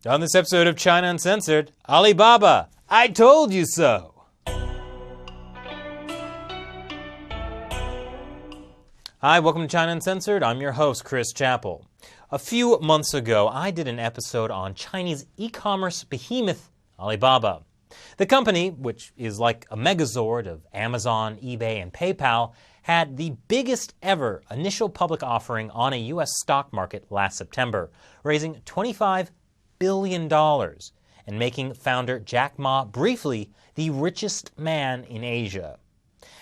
On this episode of China Uncensored, Alibaba, I told you so! Hi, welcome to China Uncensored. I'm your host, Chris Chappell. A few months ago, I did an episode on Chinese e-commerce behemoth Alibaba. The company, which is like a megazord of Amazon, eBay, and PayPal, had the biggest ever initial public offering on a U.S. stock market last September, raising $25 billion and making founder Jack Ma briefly the richest man in Asia.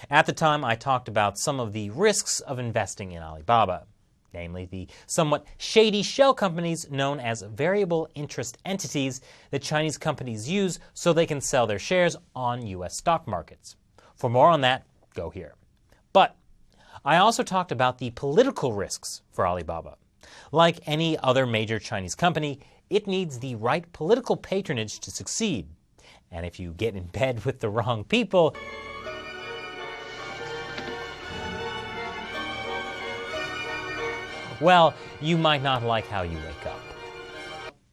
At the time, I talked about some of the risks of investing in Alibaba, namely the somewhat shady shell companies known as variable interest entities that Chinese companies use so they can sell their shares on U.S. stock markets. For more on that, go here. But I also talked about the political risks for Alibaba. Like any other major Chinese company, it needs the right political patronage to succeed. And if you get in bed with the wrong people, well, you might not like how you wake up.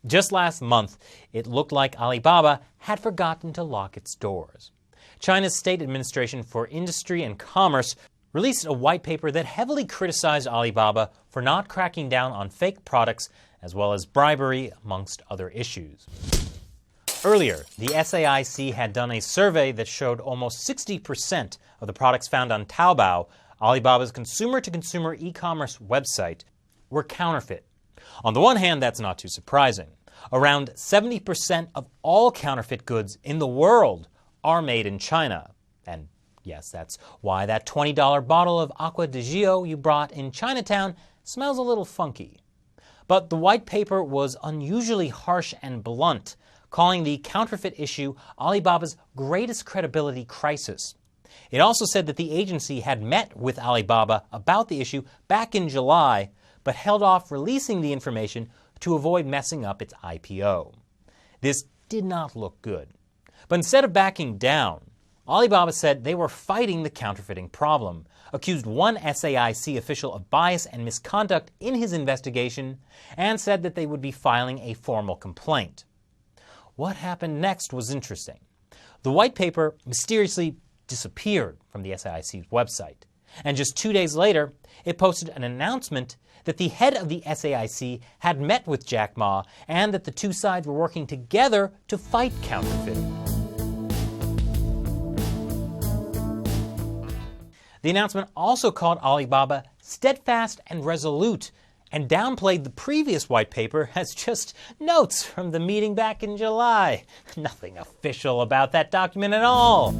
Just last month, it looked like Alibaba had forgotten to lock its doors. China's State Administration for Industry and Commerce released a white paper that heavily criticized Alibaba for not cracking down on fake products as well as bribery, amongst other issues. Earlier, the SAIC had done a survey that showed almost 60% of the products found on Taobao, Alibaba's consumer-to-consumer e-commerce website, were counterfeit. On the one hand, that's not too surprising. Around 70% of all counterfeit goods in the world are made in China. And yes, that's why that $20 bottle of Agua de Gio you brought in Chinatown smells a little funky. But the white paper was unusually harsh and blunt, calling the counterfeit issue Alibaba's greatest credibility crisis. It also said that the agency had met with Alibaba about the issue back in July, but held off releasing the information to avoid messing up its IPO. This did not look good. But instead of backing down, Alibaba said they were fighting the counterfeiting problem, accused one SAIC official of bias and misconduct in his investigation, and said that they would be filing a formal complaint. What happened next was interesting. The white paper mysteriously disappeared from the SAIC's website, and just 2 days later, it posted an announcement that the head of the SAIC had met with Jack Ma and that the two sides were working together to fight counterfeiting. The announcement also called Alibaba steadfast and resolute and downplayed the previous white paper as just notes from the meeting back in July. Nothing official about that document at all.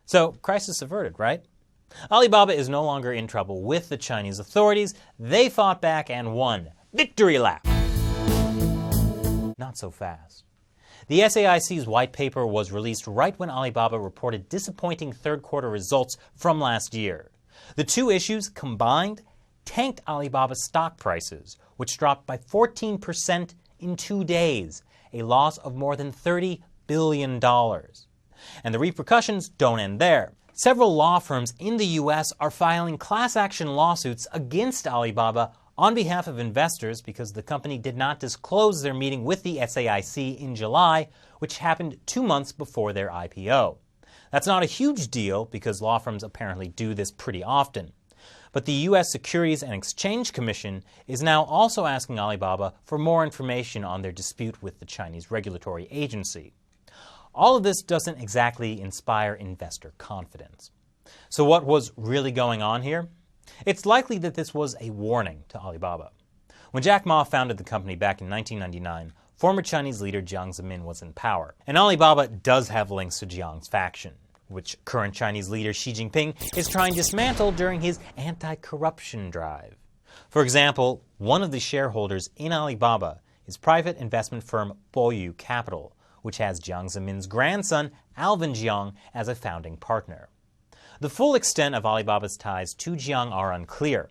So, crisis averted, right? Alibaba is no longer in trouble with the Chinese authorities. They fought back and won. Victory lap! Not so fast. The SAIC's white paper was released right when Alibaba reported disappointing third-quarter results from last year. The two issues combined tanked Alibaba's stock prices, which dropped by 14% in 2 days, a loss of more than $30 billion. And the repercussions don't end there. Several law firms in the U.S. are filing class action lawsuits against Alibaba on behalf of investors because the company did not disclose their meeting with the SAIC in July, which happened 2 months before their IPO. That's not a huge deal because law firms apparently do this pretty often. But the U.S. Securities and Exchange Commission is now also asking Alibaba for more information on their dispute with the Chinese regulatory agency. All of this doesn't exactly inspire investor confidence. So what was really going on here? It's likely that this was a warning to Alibaba. When Jack Ma founded the company back in 1999, former Chinese leader Jiang Zemin was in power. And Alibaba does have links to Jiang's faction, which current Chinese leader Xi Jinping is trying to dismantle during his anti-corruption drive. For example, one of the shareholders in Alibaba is private investment firm Boyu Capital, which has Jiang Zemin's grandson, Alvin Jiang, as a founding partner. The full extent of Alibaba's ties to Jiang are unclear,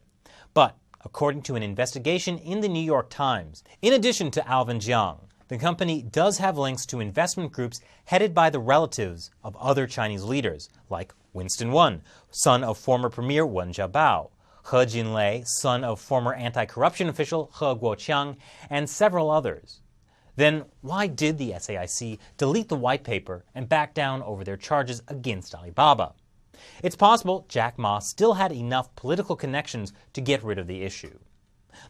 but according to an investigation in the New York Times, in addition to Alvin Jiang, the company does have links to investment groups headed by the relatives of other Chinese leaders, like Winston Wen, son of former Premier Wen Jiabao, He Jinlei, son of former anti-corruption official He Guoqiang, and several others. Then why did the SAIC delete the white paper and back down over their charges against Alibaba? It's possible Jack Ma still had enough political connections to get rid of the issue.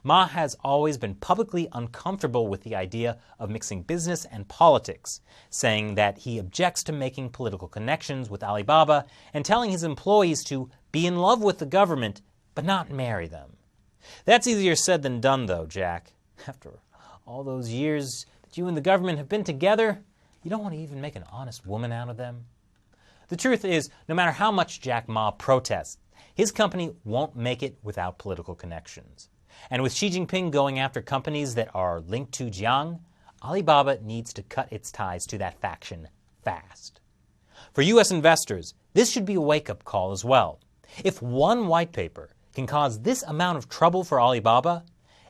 Ma has always been publicly uncomfortable with the idea of mixing business and politics, saying that he objects to making political connections with Alibaba and telling his employees to be in love with the government but not marry them. That's easier said than done, though, Jack. After all those years that you and the government have been together, you don't want to even make an honest woman out of them. The truth is, no matter how much Jack Ma protests, his company won't make it without political connections. And with Xi Jinping going after companies that are linked to Jiang, Alibaba needs to cut its ties to that faction fast. For U.S. investors, this should be a wake-up call as well. If one white paper can cause this amount of trouble for Alibaba,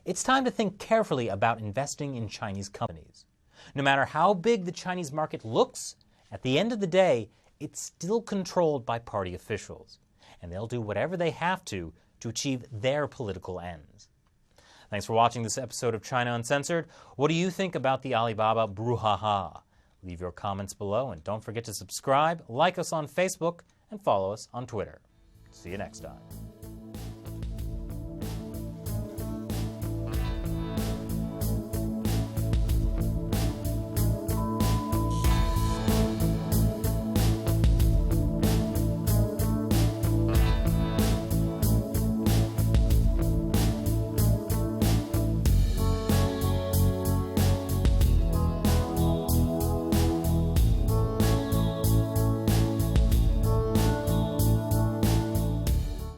it's time to think carefully about investing in Chinese companies. No matter how big the Chinese market looks, at the end of the day, it's still controlled by party officials, and they'll do whatever they have to achieve their political ends. Thanks for watching this episode of China Uncensored. What do you think about the Alibaba brouhaha? Leave your comments below, and don't forget to subscribe, like us on Facebook, and follow us on Twitter. See you next time.